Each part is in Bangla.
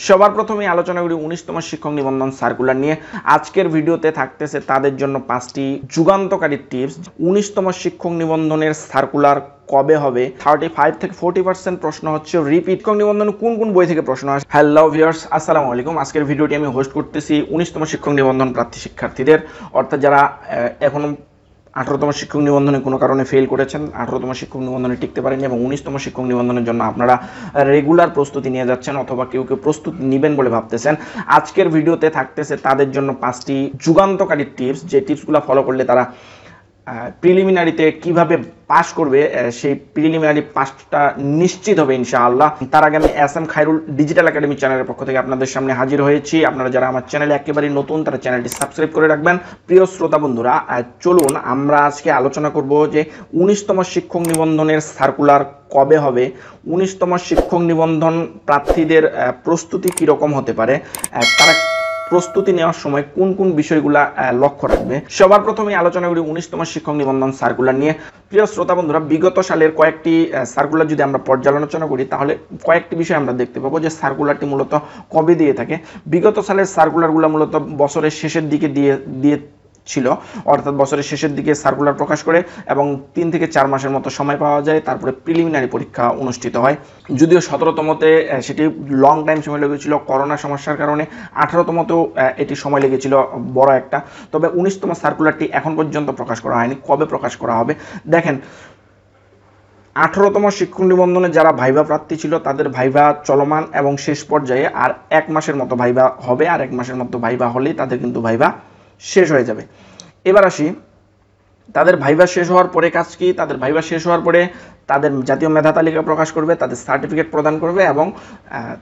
সবার প্রথমে আলোচনা করি 19তম শিক্ষক নিবন্ধন সার্কুলার নিয়ে। আজকের ভিডিওতে থাকতেছে তাদের জন্য 5টি যুগান্তকারী টিপস। 19তম শিক্ষক নিবন্ধনের সার্কুলার কবে হবে? 35 থেকে 40% প্রশ্ন হচ্ছে রিপিট। শিক্ষক নিবন্ধন কোন কোন বই থেকে প্রশ্ন আসে? হ্যালো ভিউয়ার্স, আসসালামু আলাইকুম। আজকের ভিডিওটি আমি হোস্ট করতেছি 19তম শিক্ষক নিবন্ধন প্রার্থী শিক্ষার্থীদের, অর্থাৎ যারা এখনো 18তম শিক্ষক নিবন্ধনে কোনো কারণে ফেল করেছেন, 18তম শিক্ষক নিবন্ধনে টিকতে পারেনি এবং 19তম শিক্ষক নিবন্ধনের জন্য আপনারা রেগুলার প্রস্তুতি নিয়ে যাচ্ছেন অথবা কেউ কেউ প্রস্তুতি নেবেন বলে ভাবতেছেন। আজকের ভিডিওতে থাকতেছে তাদের জন্য 5টি যুগান্তকারী টিপস, যে টিপসগুলো ফলো করলে তারা প্রিলিমিনারিতে কিভাবে পাস করবে সেই প্রিলিমিনারি পাসটা নিশ্চিত হবে ইনশাআল্লাহ। তার আগে আমি S M Khairul Digital Academy চ্যানেলের পক্ষ থেকে আপনাদের সামনে হাজির হয়েছি। আপনারা যারা আমার চ্যানেলে একেবারেই নতুন তারা চ্যানেলটি সাবস্ক্রাইব করে রাখবেন। প্রিয় শ্রোতা বন্ধুরা, চলুন আমরা আজকে আলোচনা করব যে 19তম শিক্ষক নিবন্ধনের সার্কুলার কবে হবে, 19তম শিক্ষক নিবন্ধন প্রার্থীদের প্রস্তুতি কীরকম হতে পারে, তারা প্রস্তুতি নেওয়ার সময় কোন কোন বিষয়গুলা লক্ষ্য রাখবে। সবার প্রথমে আলোচনা করি 19তম শিক্ষক নিবন্ধন সার্কুলার নিয়ে। প্রিয় শ্রোতা বন্ধুরা, বিগত সালের কয়েকটি সার্কুলার যদি আমরা পর্যালোচনা করি তাহলে কয়েকটি বিষয় আমরা দেখতে পাবো যে সার্কুলারটি মূলত কবে দিয়ে থাকে। বিগত সালের সার্কুলারগুলো মূলত বছরের শেষের দিকে দিয়ে ছিল, অর্থাৎ বছরের শেষের দিকে সার্কুলার প্রকাশ করে এবং 3 থেকে 4 মাসের মতো সময় পাওয়া যায়, তারপরে প্রিলিমিনারি পরীক্ষা অনুষ্ঠিত হয়। যদিও 17তমতে সেটি লং টাইম সময় লেগেছিল করোনা সমস্যার কারণে, 18তমতেও এটি সময় লেগেছিল বড় একটা। তবে 19তম সার্কুলারটি এখন পর্যন্ত প্রকাশ করা হয়নি। কবে প্রকাশ করা হবে? দেখেন, 18তম শিক্ষক নিবন্ধনে যারা ভাইভা প্রার্থী ছিল তাদের ভাইভা চলমান এবং শেষ পর্যায়ে, আর 1 মাসের মতো ভাইভা হবে, আর 1 মাসের মতো ভাইভা হলেই তাদের কিন্তু ভাইভা শেষ হয়ে যাবে। এবার আসি, তাদের ভাইভা শেষ হওয়ার পরে কাজ কি? তাদের ভাইভা শেষ হওয়ার পরে তাদের জাতীয় মেধা তালিকা প্রকাশ করবে, তাদের সার্টিফিকেট প্রদান করবে এবং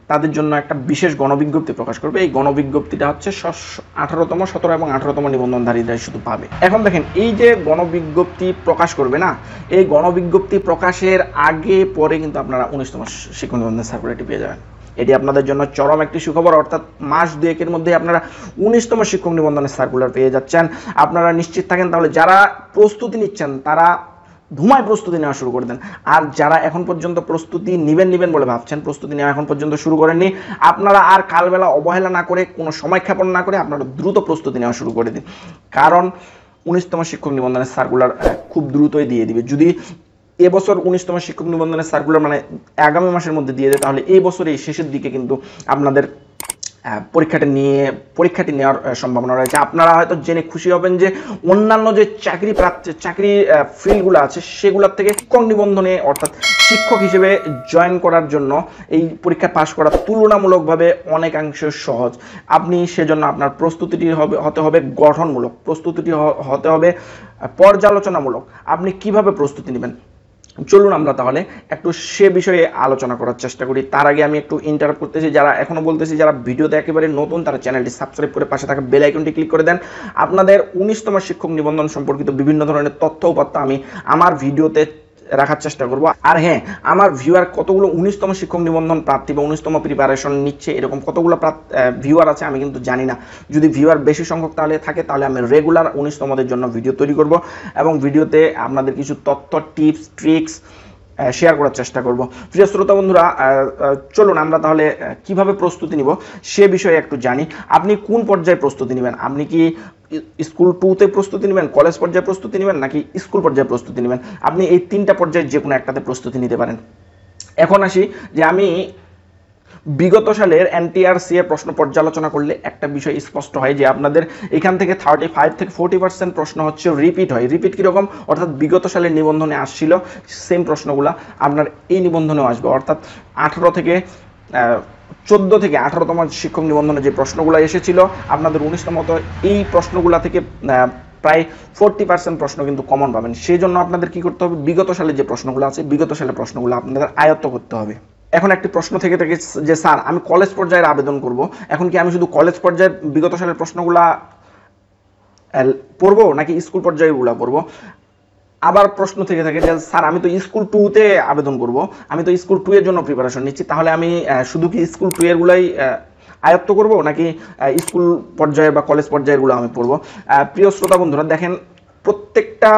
তাদের জন্য একটা বিশেষ গণবিজ্ঞপ্তি প্রকাশ করবে। এই গণবিজ্ঞপ্তিটা হচ্ছে 18তম, 17 এবং 18তম নিবন্ধনধারীরাই শুধু পাবে। এখন দেখেন, এই যে গণবিজ্ঞপ্তি প্রকাশ করবে না, এই গণবিজ্ঞপ্তি প্রকাশের আগে পরে কিন্তু আপনারা 19তম শিক্ষক নিবন্ধন সার্কুলারটি পেয়ে যাবেন। এটি আপনাদের জন্য চরম একটি সুখবর, অর্থাৎ মাস 2-এর মধ্যে আপনারা 19তম শিক্ষক নিবন্ধনের সার্কুলার পেয়ে যাচ্ছেন। আপনারা নিশ্চিত থাকেন তাহলে যারা প্রস্তুতি নিচ্ছেন তারা ধুমায় প্রস্তুতি নেওয়া শুরু করে দেন। আর যারা এখন পর্যন্ত প্রস্তুতি নেবেন বলে ভাবছেন, প্রস্তুতি নেওয়া এখন পর্যন্ত শুরু করেননি, আপনারা আর কালবেলা অবহেলা না করে, কোনো সময় ক্ষেপণ না করে আপনারা দ্রুত প্রস্তুতি নেওয়া শুরু করে দিন। কারণ 19তম শিক্ষক নিবন্ধনের সার্কুলার খুব দ্রুতই দিয়ে দিবে। যদি এবছর 19তম শিক্ষক নিবন্ধনের সার্কুলার মানে আগামী মাসের মধ্যে দিয়ে দেয়, তাহলে এই বছর এই শেষের দিকে কিন্তু আপনাদের পরীক্ষাটি নেওয়ার সম্ভাবনা রয়েছে। আপনারা হয়তো জেনে খুশি হবেন যে অন্যান্য যে চাকরি ফিল্ডগুলো আছে সেগুলোর থেকে শিক্ষক নিবন্ধনে, অর্থাৎ শিক্ষক হিসেবে জয়েন করার জন্য এই পরীক্ষা পাশ করা তুলনামূলকভাবে অনেকাংশে সহজ। আপনি সেজন্য আপনার প্রস্তুতিটি হতে হবে গঠনমূলক, প্রস্তুতিটি হতে হবে পর্যালোচনামূলক। আপনি কিভাবে প্রস্তুতি নেবেন, চলুন আমরা তাহলে একটু সে বিষয়ে আলোচনা করার চেষ্টা করি। তার আগে আমি একটু ইন্টারাপ্ট করতেছি, যারা এখনো বলতেছি যারা ভিডিওতে একেবারে নতুন তারা চ্যানেলটি সাবস্ক্রাইব করে পাশে থাকা বেল আইকনটি ক্লিক করে দেন। আপনাদের 19তম শিক্ষক নিবন্ধন সম্পর্কিত বিভিন্ন ধরনের তথ্য উপাত্ত আমি আমার ভিডিওতে রাখার চেষ্টা করব। আর হ্যাঁ, আমার ভিউয়ার কতগুলো 19তম শিক্ষক নিবন্ধন প্রার্থী বা 19তম প্রিপারেশন নিচ্ছে এরকম কতগুলো ভিউয়ার আছে আমি কিন্তু জানি না। যদি ভিউয়ার বেশি সংখ্যক তাহলে আমি রেগুলার 19তমদের জন্য ভিডিও তৈরি করব এবং ভিডিওতে আপনাদের কিছু তথ্য, টিপস, ট্রিক্স শেয়ার করার চেষ্টা করব। প্রিয় শ্রোতা বন্ধুরা, চলুন আমরা তাহলে কিভাবে প্রস্তুতি নিব সে বিষয়ে একটু জানি। আপনি কোন পর্যায়ে প্রস্তুতি নেবেন? আপনি কি স্কুল 2তে প্রস্তুতি নেবেন, কলেজ পর্যায়ে প্রস্তুতি নেবেন, নাকি স্কুল পর্যায়ে প্রস্তুতি নেবেন? আপনি এই 3টা পর্যায়ে যে কোনো একটাতে প্রস্তুতি নিতে পারেন। এখন আসি যে আমি বিগত সালের এনটিআরসি এর প্রশ্ন পর্যালোচনা করলে একটা বিষয় স্পষ্ট হয় যে আপনাদের এখান থেকে 35 থেকে 40% প্রশ্ন হচ্ছে রিপিট হয়। রিপিট কীরকম? অর্থাৎ বিগত সালের নিবন্ধনে আসছিল সেম প্রশ্নগুলো আপনার এই নিবন্ধনেও আসবে, অর্থাৎ 18 থেকে 14 থেকে 18তম শিক্ষক নিবন্ধনে যে প্রশ্নগুলো এসেছিল আপনাদের 19তম এই প্রশ্নগুলো থেকে প্রায় 40% প্রশ্ন কিন্তু কমন পাবেন। সেই জন্য আপনাদের কি করতে হবে? বিগত সালে যে প্রশ্নগুলো আছে বিগত সালের প্রশ্নগুলো আপনাদের আয়ত্ত করতে হবে। এখন একটি প্রশ্ন থেকে যে স্যার আমি কলেজ পর্যায়ের আবেদন করব, এখন কি আমি শুধু কলেজ পর্যায়ের বিগত সালের প্রশ্নগুলা পড়বো নাকি স্কুল পর্যায়েগুলো পড়বো? আবার প্রশ্ন থেকে থাকে যে স্যার আমি তো স্কুল 2তে আবেদন করব, আমি তো স্কুল 2 এর জন্য প্রিপারেশন নিচ্ছি, তাহলে আমি শুধু কি স্কুল 2 এর গুলাই আয়ত্ত করব নাকি স্কুল পর্যায়ে বা কলেজ পর্যায়েরগুলো আমি পড়বো? প্রিয় শ্রোতা বন্ধুরা, দেখেন প্রত্যেকটা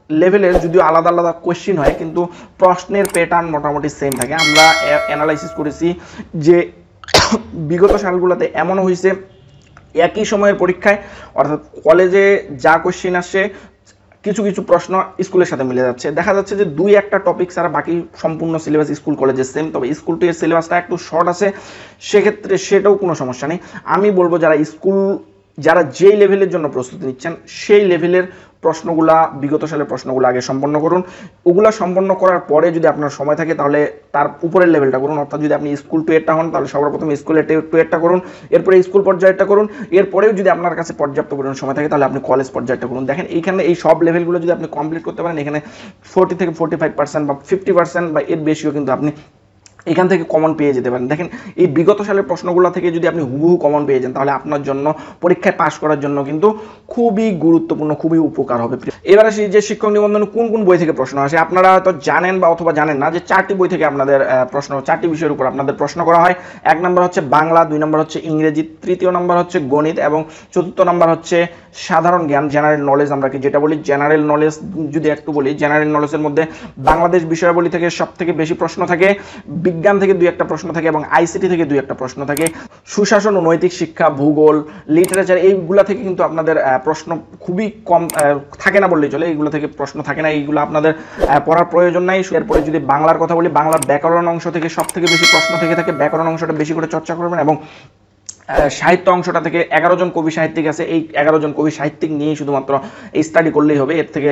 লেভেলের যদিও আলাদা আলাদা কোয়েশ্চেন হয় কিন্তু প্রশ্নের প্যাটার্ন মোটামুটি সেম থাকে। আমরা অ্যানালাইসিস করেছি যে বিগত সালগুলোতে এমনও হয়েছে একই সময়ের পরীক্ষায় অর্থাৎ কলেজে যা কোশ্চিন আসছে কিছু কিছু প্রশ্ন স্কুলের সাথে মিলে যাচ্ছে, দেখা যাচ্ছে যে 2-1টা টপিক ছাড়া বাকি সম্পূর্ণ সিলেবাস স্কুল কলেজের সেম, তবে স্কুল টু এর সিলেবাসটা একটু শর্ট আছে, সেক্ষেত্রে সেটাও কোনো সমস্যা নেই। আমি বলবো যারা যেই লেভেলের জন্য প্রস্তুতি নিচ্ছেন সেই লেভেলের প্রশ্নগুলা, বিগত সালের প্রশ্নগুলো আগে সম্পন্ন করুন। ওগুলা সম্পন্ন করার পরে যদি আপনার সময় থাকে তাহলে তার উপরের লেভেলটা করুন, অর্থাৎ যদি আপনি স্কুল টু এরটা হন তাহলে সর্বপ্রথম স্কুলের টু এরটা করুন, এরপরে স্কুল পর্যায়েরটা করুন, এরপরেও যদি আপনার কাছে পর্যাপ্ত পরিমাণ সময় থাকে তাহলে আপনি কলেজ পর্যায়টা করুন। দেখেন এইখানে এই সব লেভেলগুলো যদি আপনি কমপ্লিট করতে পারেন, এখানে 40 থেকে 45% বা 50% বা এর বেশিও কিন্তু আপনি এখান থেকে কমন পেয়ে যেতে পারেন। দেখেন এই বিগত সালের প্রশ্নগুলো থেকে যদি আপনি হুবহু কমন পেয়ে যান তাহলে আপনার জন্য পরীক্ষায় পাশ করার জন্য কিন্তু খুবই গুরুত্বপূর্ণ, খুবই উপকার হবে। এবার আসি যে শিক্ষক নিবন্ধনে কোন কোন বই থেকে প্রশ্ন আসে। আপনারা হয়তো জানেন বা অথবা জানেন না যে 4টি বই থেকে আপনাদের প্রশ্ন, 4টি বিষয়ের উপর আপনাদের প্রশ্ন করা হয়। 1 নম্বর হচ্ছে বাংলা, 2 নম্বর হচ্ছে ইংরেজি, 3য় নম্বর হচ্ছে গণিত এবং 4র্থ নম্বর হচ্ছে সাধারণ জ্ঞান, জেনারেল নলেজ। আমরা যেটা বলি জেনারেল নলেজ, যদি একটু বলি জেনারেল নলেজের মধ্যে বাংলাদেশ বিষয়াবলী থেকে সব থেকে বেশি প্রশ্ন থাকে, বিজ্ঞান থেকে 2-1টা প্রশ্ন থাকে এবং আইসিটি থেকে 2-1টা প্রশ্ন থাকে। সুশাসন ও নৈতিক শিক্ষা, ভূগোল, লিটারেচার এইগুলা থেকে কিন্তু আপনাদের প্রশ্ন খুবই কম থাকে না বললেই চলে, এইগুলো থেকে প্রশ্ন থাকে না, এইগুলো আপনাদের পড়ার প্রয়োজন নাই। এরপরে যদি বাংলার কথা বলি, বাংলার ব্যাকরণ অংশ থেকে সব থেকে বেশি প্রশ্ন থেকে থাকে, ব্যাকরণ অংশটা বেশি করে চর্চা করবেন এবং সাহিত্য অংশটা থেকে 11 জন কবি সাহিত্যিক আছে, এই 11 জন কবি সাহিত্যিক নিয়েই শুধুমাত্র স্টাডি করলেই হবে, এর থেকে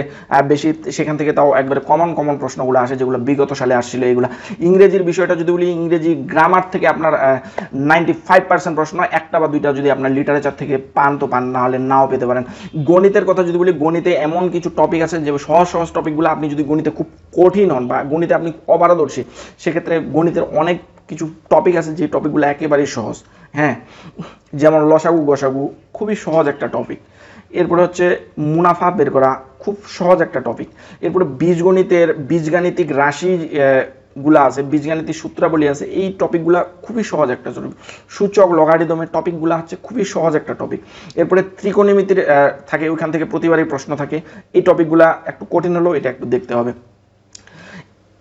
বেশি সেখান থেকে তাও একবারে কমন প্রশ্নগুলো আসে যেগুলো বিগত সালে আসছিল এইগুলো। ইংরেজির বিষয়টা যদি বলি, ইংরেজি গ্রামার থেকে আপনার 95% প্রশ্ন, 1টা বা 2টা যদি আপনার লিটারেচার থেকে পান তো পান, না হলে নাও পেতে পারেন। গণিতের কথা যদি বলি, গণিতে এমন কিছু টপিক আছে যে সহজ টপিকগুলো আপনি যদি গণিতে খুব কঠিন হন বা গণিতে আপনি অপারদর্শী, সেক্ষেত্রে গণিতের অনেক কিছু টপিক আছে যে টপিকগুলো একেবারেই সহজ। হ্যাঁ, যেমন লসাগু গসাগু খুবই সহজ একটা টপিক। এরপরে হচ্ছে মুনাফা বের করা, খুব সহজ একটা টপিক। এরপরে বীজগাণিতিক রাশি গুলা আছে, বীজগাণিতিক সূত্রাবলী আছে, এই টপিকগুলা খুবই সহজ একটা টপিক। সূচক লগারিদমের টপিকগুলো হচ্ছে খুবই সহজ একটা টপিক। এরপরে ত্রিকোণমিতির থাকে, ওইখান থেকে প্রতিবারই প্রশ্ন থাকে, এই টপিকগুলা একটু কঠিন হলেও এটা একটু দেখতে হবে।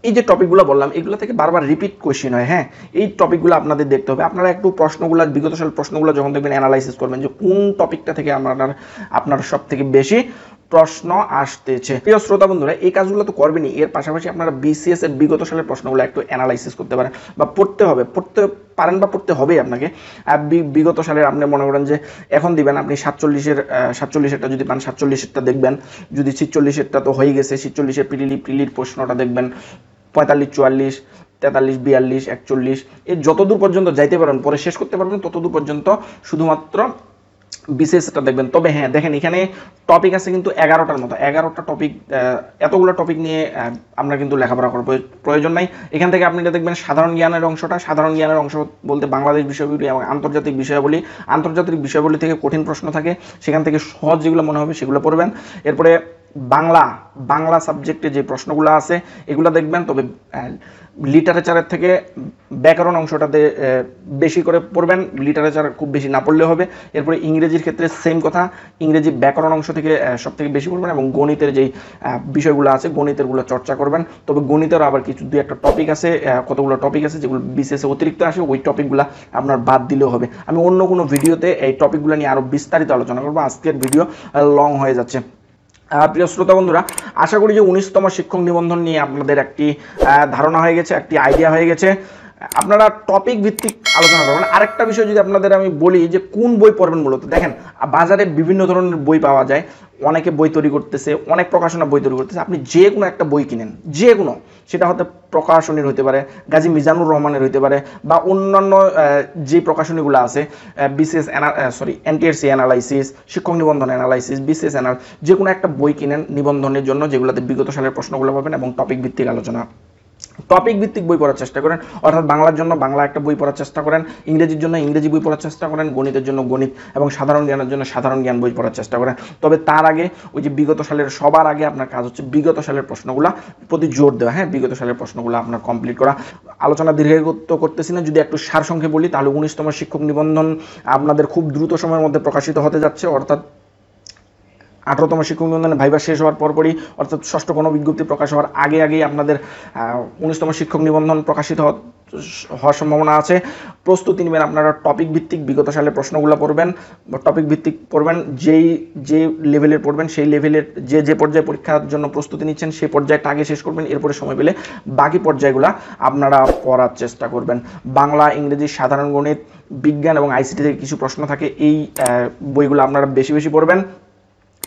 এই যে টপিকগুলো বললাম এগুলো থেকে বারবার রিপিট কোয়েশ্চেন হয়। হ্যাঁ, এই টপিকগুলো আপনাদের দেখতে হবে। আপনারা একটু প্রশ্নগুলো, বিগত সালের প্রশ্নগুলো যখন দেখবেন অ্যানালাইসিস করবেন যে কোন টপিকটা থেকে আপনার সব থেকে বেশি প্রশ্ন আসতেছে। প্রিয় শ্রোতা বন্ধুরা, এই কাজগুলো তো করবেনই, এর পাশাপাশি আপনারা বিসিএস এর বিগত সালের প্রশ্নগুলো একটু অ্যানালাইসিস করতে পারেন বা পড়তে পারেন বা পড়তে হবে আপনাকে। বিগত সালের আপনি মনে করেন যে এখন দিবেন আপনি 47-এরটা যদি পান 47-এরটা দেখবেন, যদি 46-এরটা তো হয়ে গেছে, 46-এর প্রিলির প্রশ্নটা দেখবেন, 45, 44, 43, 42, 41 এই যতদূর পর্যন্ত যাইতে পারেন, পরে শেষ করতে পারবেন ততদূর পর্যন্ত শুধুমাত্র বিসিএসটা দেখবেন। তবে হ্যাঁ দেখেন, এখানে টপিক আছে কিন্তু 11টার মতো, 11টা টপিক, এতগুলো টপিক নিয়ে আপনার কিন্তু লেখাপড়া করার প্রয়োজন নাই। এখান থেকে আপনি দেখবেন সাধারণ জ্ঞানের অংশ বলতে বাংলাদেশ বিষয়াবলী এবং আন্তর্জাতিক বিষয়াবলী থেকে কঠিন প্রশ্ন থাকে, সেখান থেকে সহজ যেগুলো মনে হবে সেগুলো পড়বেন। এরপরে বাংলা সাবজেক্টে যে প্রশ্নগুলো আছে এগুলো দেখবেন। তবে লিটারেচারের থেকে ব্যাকরণ অংশটাতে বেশি করে পড়বেন, লিটারেচার খুব বেশি না পড়লে হবে। এরপরে ইংরেজির ক্ষেত্রে সেম কথা, ইংরেজি ব্যাকরণ অংশ থেকে সব থেকে বেশি পড়বেন এবং গণিতের যেই বিষয়গুলো আছে গণিতেরগুলো চর্চা করবেন। তবে গণিতের আবার কিছু 2-1টা টপিক আছে, কতগুলো টপিক আছে যেগুলো বিশেষ অতিরিক্ত আসে, ওই টপিকগুলো আপনার বাদ দিলেও হবে। আমি অন্য কোনো ভিডিওতে এই টপিকগুলো নিয়ে আরও বিস্তারিত আলোচনা করবো, আজকের ভিডিও লং হয়ে যাচ্ছে। প্রিয় শ্রোতা বন্ধুরা, আশা করি যে 19তম শিক্ষক নিবন্ধন নিয়ে আপনাদের একটি ধারণা হয়ে গেছে, একটি আইডিয়া হয়ে গেছে। আপনারা টপিক ভিত্তিক আলোচনা করবেন। আরেকটা বিষয় যদি আপনাদের আমি বলি যে কোন বই পড়বেন, মূলত দেখেন বাজারে বিভিন্ন ধরনের বই পাওয়া যায়, অনেকে বই তৈরি করতেছে, অনেক প্রকাশনা বই তৈরি করতেছে। আপনি যে কোনো একটা বই কিনেন, যে কোনো, সেটা হতে প্রকাশনীর হতে পারে, গাজী মিজানুর রহমানের হতে পারে বা অন্যান্য যে প্রকাশনীগুলো আছে, এনটিআরসি অ্যানালাইসিস, শিক্ষক নিবন্ধন অ্যানালাইসিস, বিসিএস যে কোনো একটা বই কিনেন নিবন্ধনের জন্য, যেগুলোতে বিগত সালের প্রশ্নগুলো পাবেন এবং টপিক ভিত্তিক আলোচনা। টপিক ভিত্তিক বই পড়ার চেষ্টা করেন, অর্থাৎ বাংলার জন্য বাংলা একটা বই পড়ার চেষ্টা করেন, ইংরেজির জন্য ইংরেজি বই পড়ার চেষ্টা করেন, গণিতের জন্য গণিত এবং সাধারণ জ্ঞানের জন্য সাধারণ জ্ঞান বই পড়ার চেষ্টা করেন। তবে তার আগে ওই যে বিগত সালের সবার আগে আপনার কাজ হচ্ছে বিগত সালের প্রশ্নগুলো প্রতি জোর দেওয়া। হ্যাঁ, বিগত সালের প্রশ্নগুলো আপনার কমপ্লিট করা। আলোচনা দীর্ঘায়িত করতেছি না, যদি একটু সারসংক্ষেপে বলি তাহলে 19তম শিক্ষক নিবন্ধন আপনাদের খুব দ্রুত সময়ের মধ্যে প্রকাশিত হতে যাচ্ছে, অর্থাৎ 18তম শিক্ষক নিবন্ধনে ভাইবা শেষ হওয়ার পরপরই, অর্থাৎ ষষ্ঠ কোনো বিজ্ঞপ্তি প্রকাশ হওয়ার আগেই আপনাদের 19তম শিক্ষক নিবন্ধন প্রকাশিত হওয়ার সম্ভাবনা আছে। প্রস্তুতি নেবেন আপনারা টপিক ভিত্তিক, বিগত সালের প্রশ্নগুলো পড়বেন, টপিক ভিত্তিক পড়বেন, যে লেভেলের পড়বেন সেই লেভেলের যে পর্যায়ে পরীক্ষার জন্য প্রস্তুতি নিচ্ছেন সেই পর্যায়টা আগে শেষ করবেন, এরপরে সময় পেলে বাকি পর্যায়গুলো আপনারা পড়ার চেষ্টা করবেন। বাংলা, ইংরেজি, সাধারণ গণিত, বিজ্ঞান এবং আইসিটি থেকে কিছু প্রশ্ন থাকে, এই বইগুলো আপনারা বেশি বেশি পড়বেন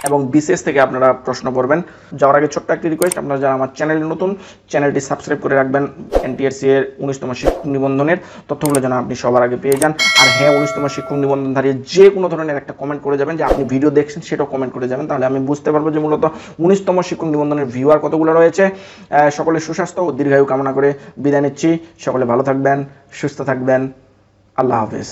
এবং বিসিএস থেকে আপনারা প্রশ্ন পড়বেন। যাওয়ার আগে ছোট্ট একটি রিকোয়েস্ট, আপনারা যারা আমার চ্যানেলে নতুন, চ্যানেলটি সাবস্ক্রাইব করে রাখবেন। এনটিআরসি এর 19তম শিক্ষক নিবন্ধনের তথ্যগুলো যেন আপনি সবার আগে পেয়ে যান। আর হ্যাঁ, 19তম শিক্ষক নিবন্ধনধারী যে কোনো ধরনের একটা কমেন্ট করে যাবেন, যে আপনি ভিডিও দেখছেন সেটাও কমেন্ট করে যাবেন, তাহলে আমি বুঝতে পারবো যে মূলত 19তম শিক্ষক নিবন্ধনের ভিউয়ার কতগুলো রয়েছে। সকলের সুস্বাস্থ্য ও দীর্ঘায়ু কামনা করে বিদায় নিচ্ছি। সকলে ভালো থাকবেন, সুস্থ থাকবেন। আল্লাহ হাফেজ।